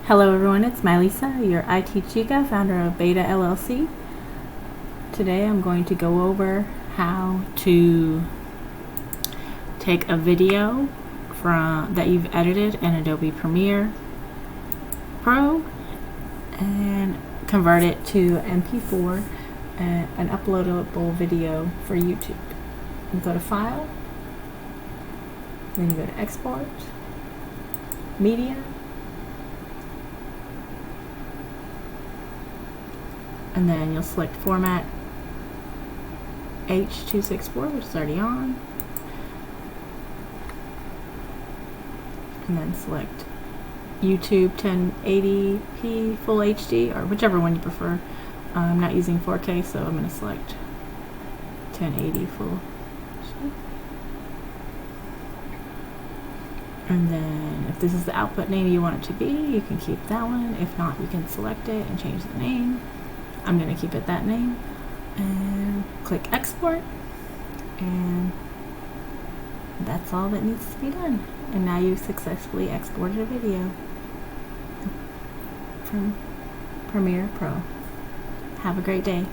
Hello everyone, it's Lisa, your IT Chica, founder of B.E.T.A LLC. Today I'm going to go over how to take a video that you've edited in Adobe Premiere Pro and convert it to MP4, an uploadable video for YouTube. You go to File, then you go to Export, Media, and then you'll select Format H.264, which is already on, and then select YouTube 1080p Full HD, or whichever one you prefer. I'm not using 4K, so I'm going to select 1080 Full HD. And then if this is the output name you want it to be, you can keep that one. If not, you can select it and change the name. I'm going to keep it that name, and click export, and that's all that needs to be done. And now you've successfully exported a video from Premiere Pro. Have a great day.